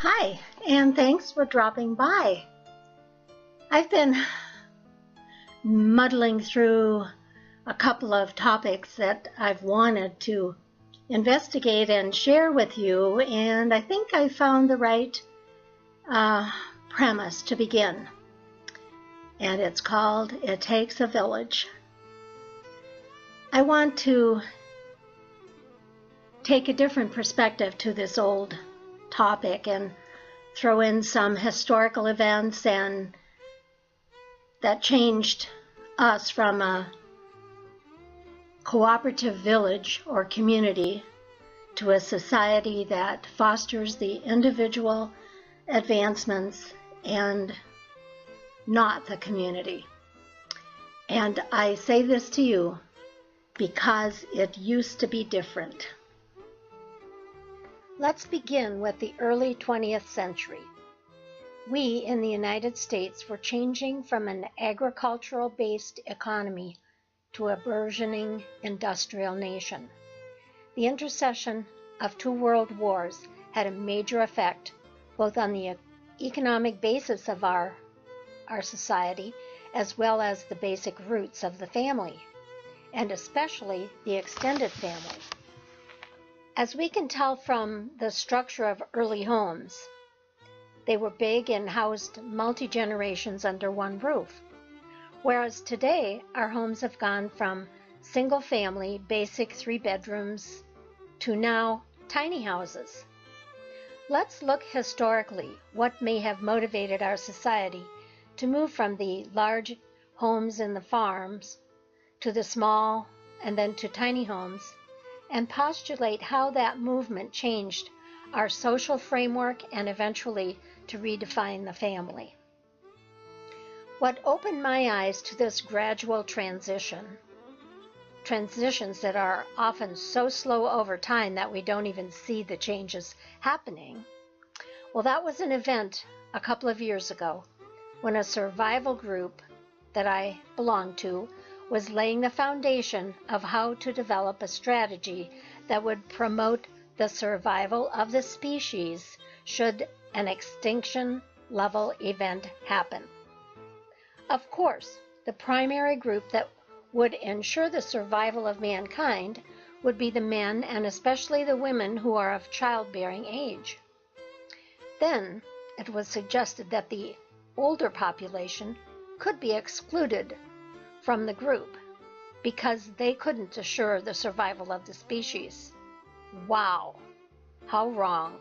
Hi, and thanks for dropping by. I've been muddling through a couple of topics that I've wanted to investigate and share with you, and I think I found the right premise to begin. And it's called It Takes a Village. I want to take a different perspective to this old topic and throw in some historical events and that changed us from a cooperative village or community to a society that fosters the individual advancements and not the community. And I say this to you because it used to be different. Let's begin with the early 20th century. We in the United States were changing from an agricultural-based economy to a burgeoning industrial nation. The intercession of two world wars had a major effect both on the economic basis of our society as well as the basic roots of the family, and especially the extended family. As we can tell from the structure of early homes, they were big and housed multi-generations under one roof, whereas today our homes have gone from single-family, basic 3 bedrooms to now tiny houses. Let's look historically what may have motivated our society to move from the large homes in the farms to the small and then to tiny homes, and postulate how that movement changed our social framework and eventually to redefine the family. What opened my eyes to this gradual transitions that are often so slow over time that we don't even see the changes happening, well, that was an event a couple of years ago when a survival group that I belonged to was laying the foundation of how to develop a strategy that would promote the survival of the species should an extinction level event happen. Of course, the primary group that would ensure the survival of mankind would be the men and especially the women who are of childbearing age. Then it was suggested that the older population could be excluded from the group because they couldn't assure the survival of the species. Wow, how wrong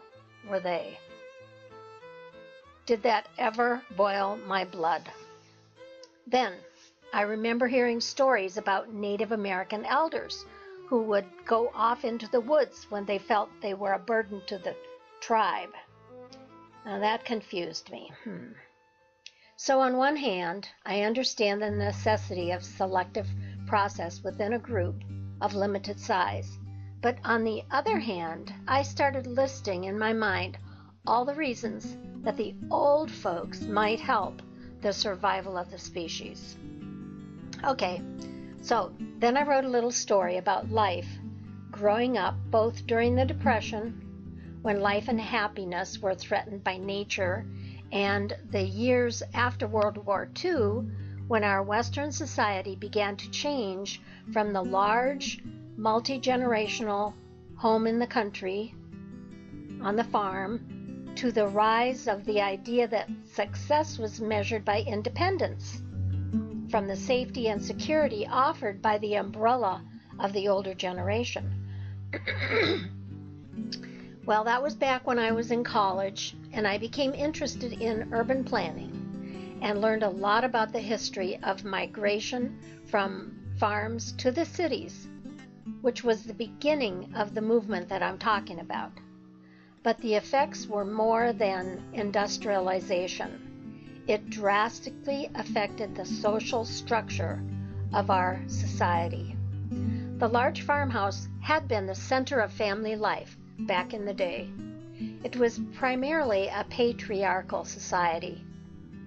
were they? Did that ever boil my blood? Then I remember hearing stories about Native American elders who would go off into the woods when they felt they were a burden to the tribe. Now that confused me. So on one hand, I understand the necessity of selective process within a group of limited size. But on the other hand, I started listing in my mind all the reasons that the old folks might help the survival of the species. Okay, so then I wrote a little story about life growing up both during the Depression, when life and happiness were threatened by nature, and the years after World War II, when our Western society began to change from the large, multi-generational home in the country, on the farm, to the rise of the idea that success was measured by independence, from the safety and security offered by the umbrella of the older generation. Well, that was back when I was in college, and I became interested in urban planning and learned a lot about the history of migration from farms to the cities, which was the beginning of the movement that I'm talking about. But the effects were more than industrialization. It drastically affected the social structure of our society. The large farmhouse had been the center of family life back in the day. It was primarily a patriarchal society,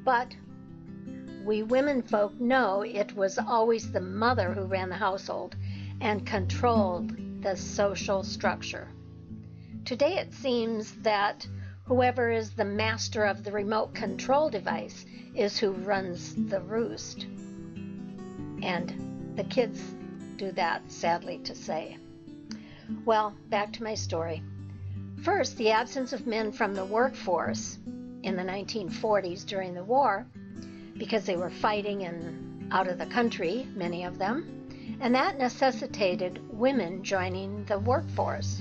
but we women folk know it was always the mother who ran the household and controlled the social structure. Today it seems that Whoever is the master of the remote control device is who runs the roost. And the kids do that, sadly to say. Well, back to my story. First, the absence of men from the workforce in the 1940s during the war, because they were fighting and out of the country, many of them, and that necessitated women joining the workforce.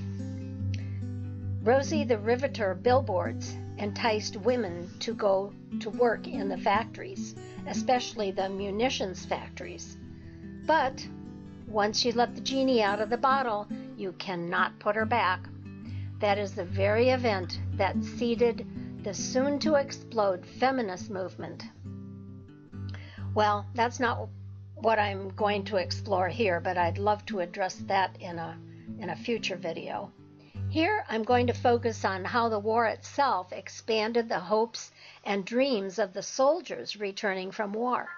Rosie the Riveter billboards enticed women to go to work in the factories, especially the munitions factories. But once you let the genie out of the bottle, you cannot put her back. That is the very event that seeded the soon-to-explode feminist movement. Well, that's not what I'm going to explore here, but I'd love to address that in a future video. Here, I'm going to focus on how the war itself expanded the hopes and dreams of the soldiers returning from war.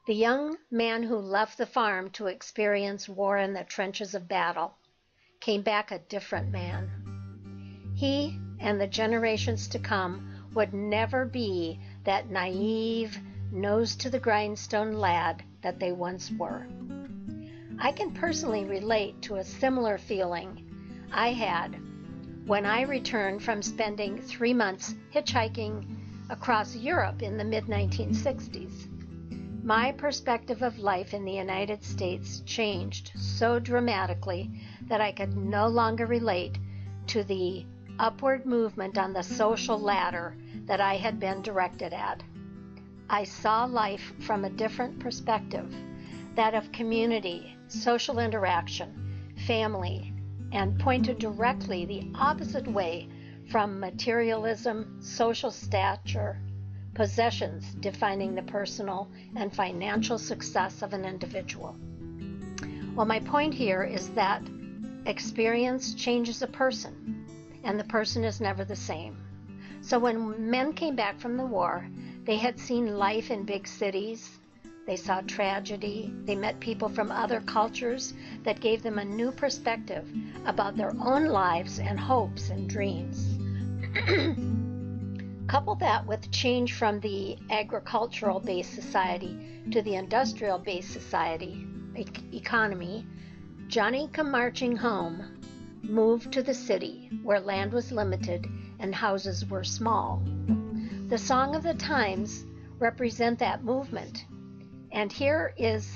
The young man who left the farm to experience war in the trenches of battle came back a different man. He and the generations to come would never be that naive, nose-to-the-grindstone lad that they once were. I can personally relate to a similar feeling I had when I returned from spending 3 months hitchhiking across Europe in the mid-1960s. My perspective of life in the United States changed so dramatically that I could no longer relate to the upward movement on the social ladder that I had been directed at. I saw life from a different perspective, that of community, social interaction, family, and pointed directly the opposite way from materialism, social stature, possessions defining the personal and financial success of an individual. Well, my point here is that experience changes a person, and the person is never the same. So when men came back from the war, they had seen life in big cities, they saw tragedy, they met people from other cultures that gave them a new perspective about their own lives and hopes and dreams. Couple that with change from the agricultural-based society to the industrial-based society economy, Johnny Come Marching Home moved to the city where land was limited and houses were small. The Song of the Times represent that movement. And here is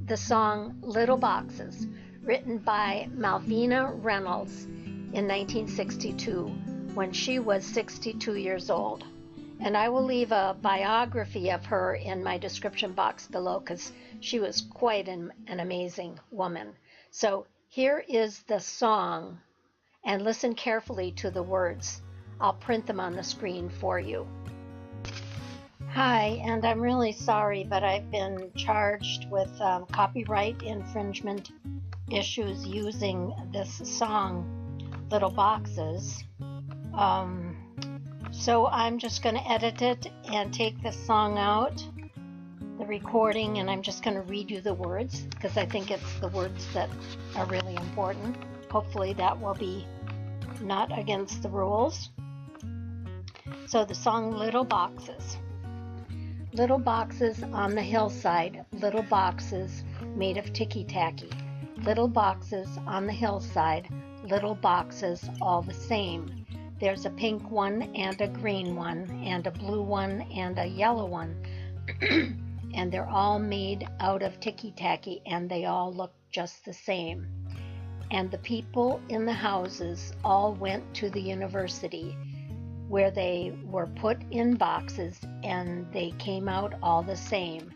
the song Little Boxes, written by Malvina Reynolds in 1962, when she was 62 years old. And I will leave a biography of her in my description box below because she was quite an amazing woman. So here is the song, and listen carefully to the words. I'll print them on the screen for you. Hi, and I'm really sorry, but I've been charged with copyright infringement issues using this song, Little Boxes. So I'm just going to edit it and take the song out, the recording, and I'm just going to read you the words because I think it's the words that are really important. Hopefully that will be not against the rules. So the song Little Boxes. Little boxes on the hillside, little boxes made of ticky-tacky. Little boxes on the hillside, little boxes all the same. There's a pink one and a green one and a blue one and a yellow one. And they're all made out of ticky-tacky and they all look just the same. And the people in the houses all went to the university, where they were put in boxes and they came out all the same.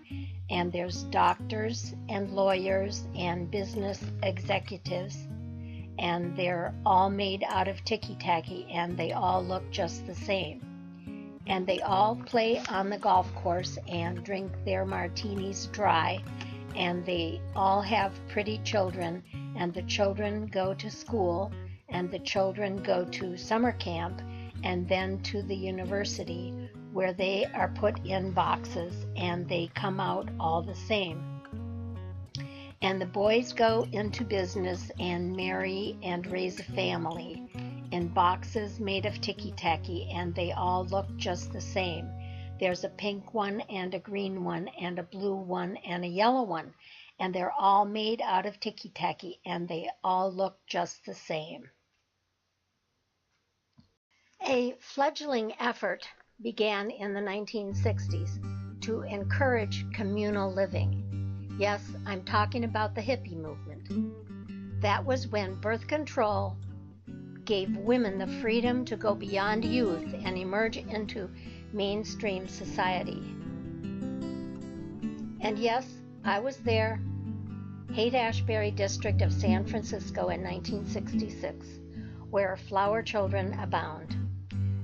And there's doctors and lawyers and business executives, and they're all made out of ticky-tacky and they all look just the same. And they all play on the golf course and drink their martinis dry, and they all have pretty children, and the children go to school, and the children go to summer camp, and then to the university, where they are put in boxes and they come out all the same. And the boys go into business and marry and raise a family, in boxes made of ticky-tacky, and they all look just the same. There's a pink one and a green one and a blue one and a yellow one, and they're all made out of ticky-tacky, and they all look just the same. A fledgling effort began in the 1960s to encourage communal living. Yes, I'm talking about the hippie movement. That was when birth control gave women the freedom to go beyond youth and emerge into mainstream society. And yes, I was there, Haight-Ashbury district of San Francisco in 1966, where flower children abound.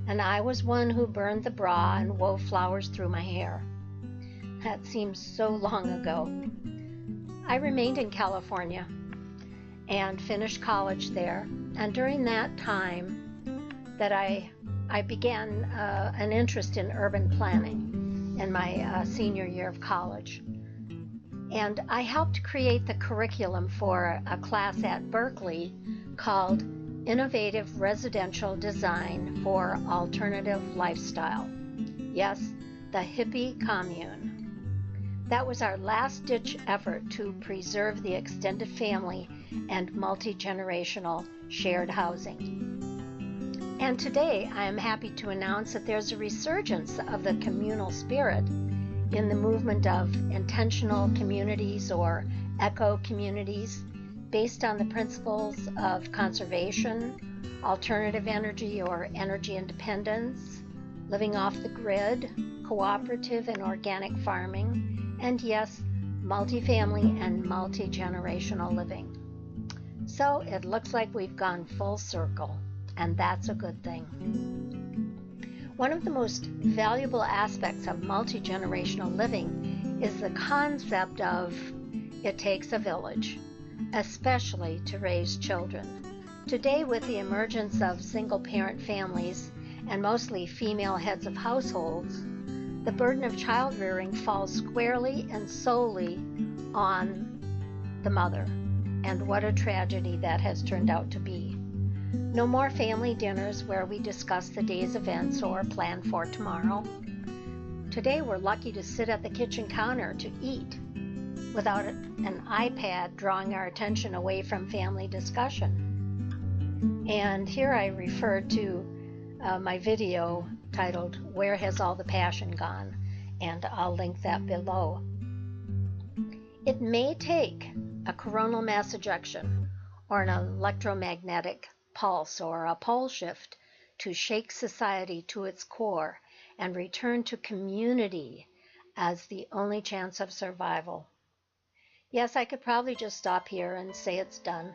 And I was one who burned the bra and wove flowers through my hair. That seems so long ago. I remained in California and finished college there. And during that time that I began an interest in urban planning in my senior year of college. And I helped create the curriculum for a class at Berkeley called Innovative Residential Design for Alternative Lifestyle. Yes, the hippie commune. That was our last-ditch effort to preserve the extended family and multi-generational shared housing. And today I am happy to announce that there's a resurgence of the communal spirit in the movement of intentional communities or eco-communities based on the principles of conservation, alternative energy or energy independence, living off the grid, cooperative and organic farming, and yes, multifamily and multi-generational living. So it looks like we've gone full circle, and that's a good thing. One of the most valuable aspects of multi-generational living is the concept of it takes a village, especially to raise children. Today, with the emergence of single-parent families and mostly female heads of households, the burden of child-rearing falls squarely and solely on the mother. And what a tragedy that has turned out to be. No more family dinners where we discuss the day's events or plan for tomorrow. Today we're lucky to sit at the kitchen counter to eat without an iPad drawing our attention away from family discussion. And here I refer to my video titled, Where Has All the Passion Gone? And I'll link that below. It may take a coronal mass ejection or an electromagnetic pulse or a pole shift to shake society to its core and return to community as the only chance of survival. Yes, I could probably just stop here and say it's done,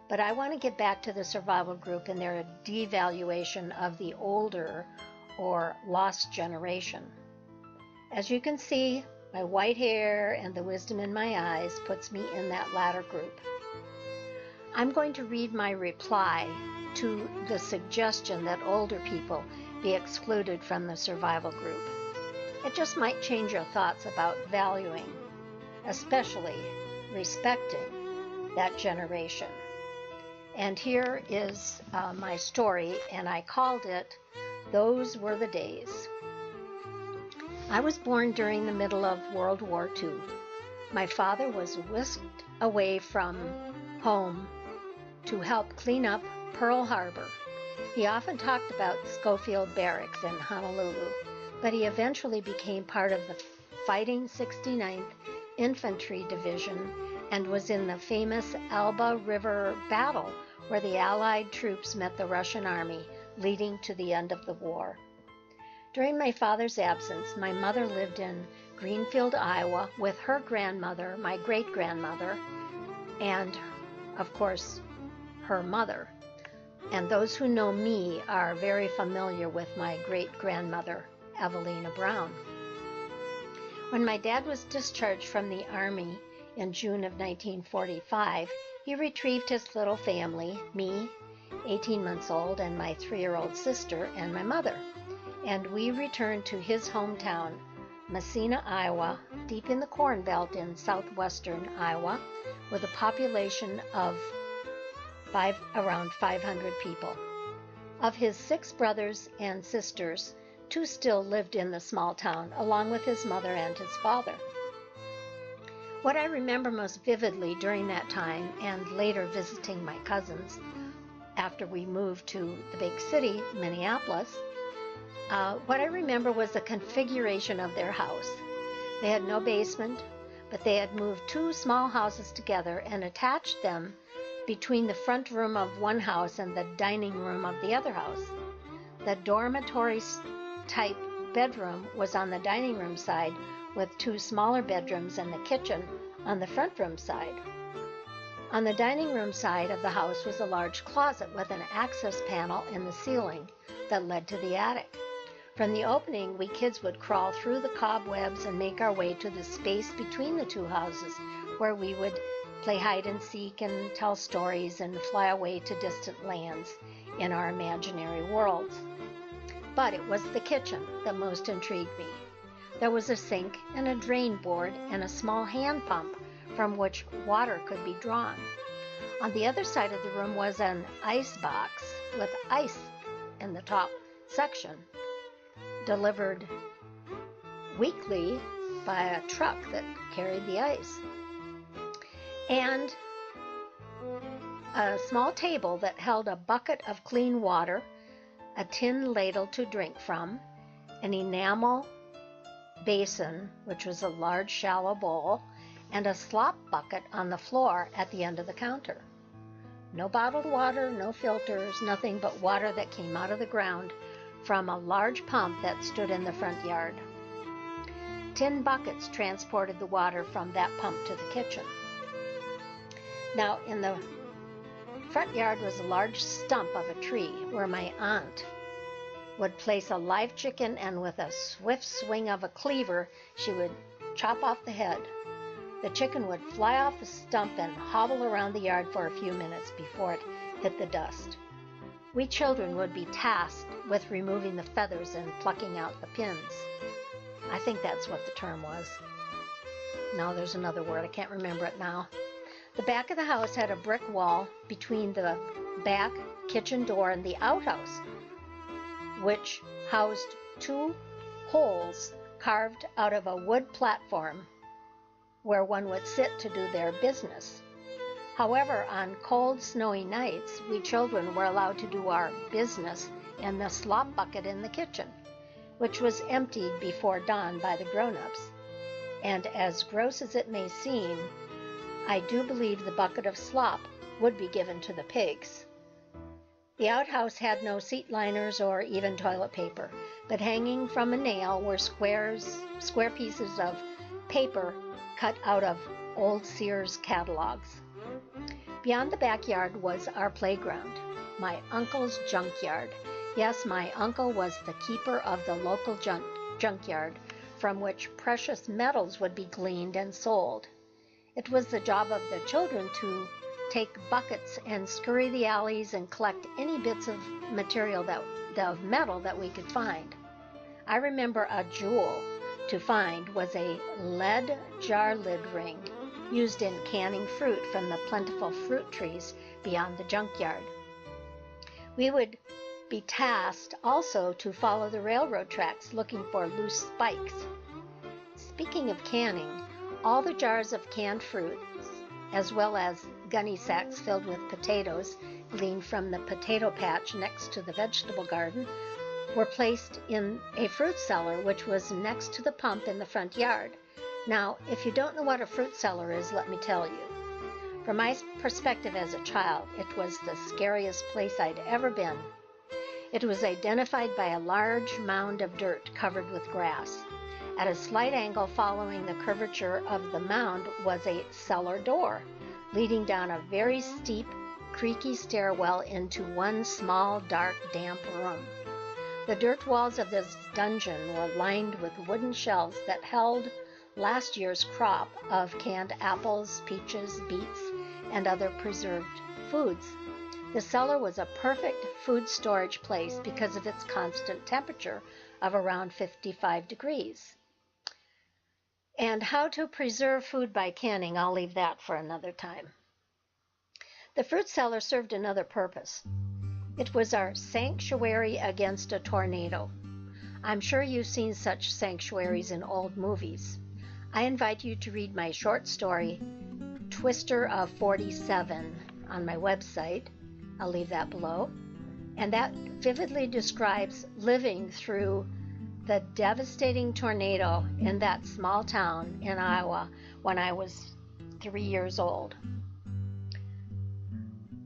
but I want to get back to the survival group and their devaluation of the older or lost generation. As you can see, my white hair and the wisdom in my eyes puts me in that latter group. I'm going to read my reply to the suggestion that older people be excluded from the survival group. It just might change your thoughts about valuing, especially respecting, that generation. And here is my story, and I called it, Those Were the Days. I was born during the middle of World War II. My father was whisked away from home to help clean up Pearl Harbor. He often talked about Schofield Barracks in Honolulu, but he eventually became part of the Fighting 69th Infantry Division and was in the famous Elba River Battle where the Allied troops met the Russian army, leading to the end of the war. During my father's absence, my mother lived in Greenfield, Iowa, with her grandmother, my great-grandmother, and, of course, her mother. And those who know me are very familiar with my great-grandmother, Evelina Brown. When my dad was discharged from the Army in June of 1945, he retrieved his little family, me, 18 months old, and my 3-year-old sister, and my mother. And we returned to his hometown, Massena, Iowa, deep in the Corn Belt in southwestern Iowa, with a population of around 500 people. Of his 6 brothers and sisters, 2 still lived in the small town, along with his mother and his father. What I remember most vividly during that time, and later visiting my cousins after we moved to the big city, Minneapolis, what I remember was the configuration of their house. They had no basement, but they had moved 2 small houses together and attached them between the front room of one house and the dining room of the other house. The dormitory-type bedroom was on the dining room side, with 2 smaller bedrooms and the kitchen on the front room side. On the dining room side of the house was a large closet with an access panel in the ceiling that led to the attic. From the opening, we kids would crawl through the cobwebs and make our way to the space between the 2 houses, where we would play hide and seek and tell stories and fly away to distant lands in our imaginary worlds. But it was the kitchen that most intrigued me. There was a sink and a drain board and a small hand pump from which water could be drawn. On the other side of the room was an ice box with ice in the top section, delivered weekly by a truck that carried the ice, and a small table that held a bucket of clean water, a tin ladle to drink from, an enamel basin, which was a large shallow bowl, and a slop bucket on the floor at the end of the counter. No bottled water, no filters, nothing but water that came out of the ground from a large pump that stood in the front yard. Tin buckets transported the water from that pump to the kitchen. Now, in the front yard was a large stump of a tree where my aunt would place a live chicken, and with a swift swing of a cleaver, she would chop off the head. The chicken would fly off the stump and hobble around the yard for a few minutes before it hit the dust. We children would be tasked with removing the feathers and plucking out the pins. I think that's what the term was. No, there's another word. I can't remember it now. The back of the house had a brick wall between the back kitchen door and the outhouse, which housed 2 holes carved out of a wood platform where one would sit to do their business. However, on cold, snowy nights, we children were allowed to do our business in the slop bucket in the kitchen, which was emptied before dawn by the grown-ups. And as gross as it may seem, I do believe the bucket of slop would be given to the pigs. The outhouse had no seat liners or even toilet paper, but hanging from a nail were square pieces of paper cut out of old Sears catalogs. Beyond the backyard was our playground, my uncle's junkyard. Yes, my uncle was the keeper of the local junkyard, from which precious metals would be gleaned and sold. It was the job of the children to take buckets and scurry the alleys and collect any bits of material of metal that we could find. I remember a jewel to find was a lead jar lid ring used in canning fruit from the plentiful fruit trees beyond the junkyard. We would be tasked also to follow the railroad tracks looking for loose spikes. Speaking of canning, all the jars of canned fruit, as well as gunny sacks filled with potatoes gleaned from the potato patch next to the vegetable garden, were placed in a fruit cellar which was next to the pump in the front yard. Now, if you don't know what a fruit cellar is, let me tell you. From my perspective as a child, it was the scariest place I'd ever been. It was identified by a large mound of dirt covered with grass. At a slight angle following the curvature of the mound was a cellar door, leading down a very steep, creaky stairwell into one small, dark, damp room. The dirt walls of this dungeon were lined with wooden shelves that held last year's crop of canned apples, peaches, beets, and other preserved foods. The cellar was a perfect food storage place because of its constant temperature of around 55 degrees. And how to preserve food by canning, I'll leave that for another time. The fruit cellar served another purpose. It was our sanctuary against a tornado. I'm sure you've seen such sanctuaries in old movies. I invite you to read my short story, Twister of 47, on my website. I'll leave that below. And that vividly describes living through the devastating tornado in that small town in Iowa when I was 3 years old.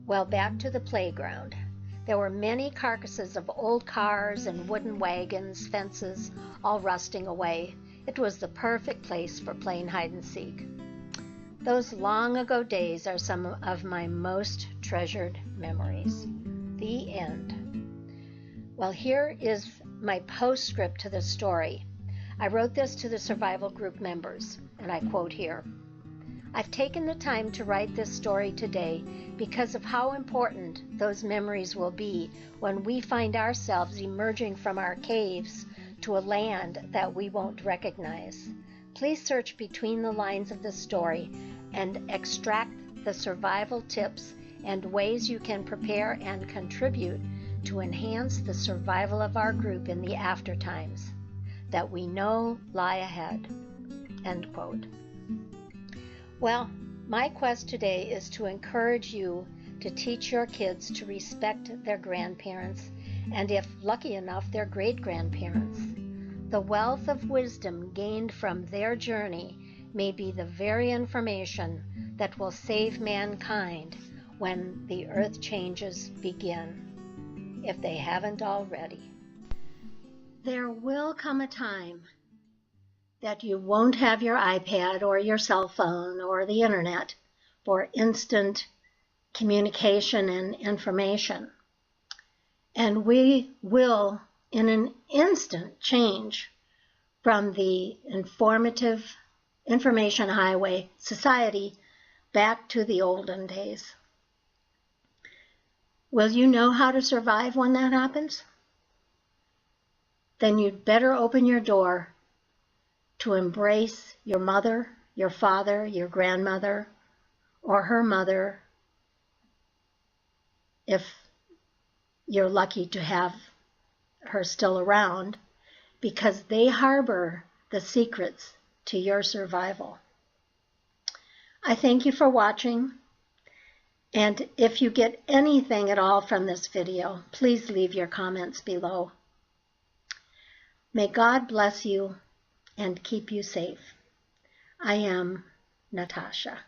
Well, back to the playground. There were many carcasses of old cars and wooden wagons, fences, all rusting away. It was the perfect place for playing hide and seek. Those long ago days are some of my most treasured memories. The end. Well, here is my postscript to the story. I wrote this to the survival group members, and I quote here. I've taken the time to write this story today because of how important those memories will be when we find ourselves emerging from our caves to a land that we won't recognize. Please search between the lines of the story and extract the survival tips and ways you can prepare and contribute to enhance the survival of our group in the after times that we know lie ahead. End quote. Well, my quest today is to encourage you to teach your kids to respect their grandparents and, if lucky enough, their great-grandparents. The wealth of wisdom gained from their journey may be the very information that will save mankind when the earth changes begin, if they haven't already. There will come a time that you won't have your iPad or your cell phone or the internet for instant communication and information. And we will, in an instant, change from the informative information highway society back to the olden days. Will you know how to survive when that happens? Then you'd better open your door to embrace your mother, your father, your grandmother, or her mother, if you're lucky to have her still around, because they harbor the secrets to your survival. I thank you for watching, and if you get anything at all from this video, please leave your comments below. May God bless you and keep you safe. I am Natasha.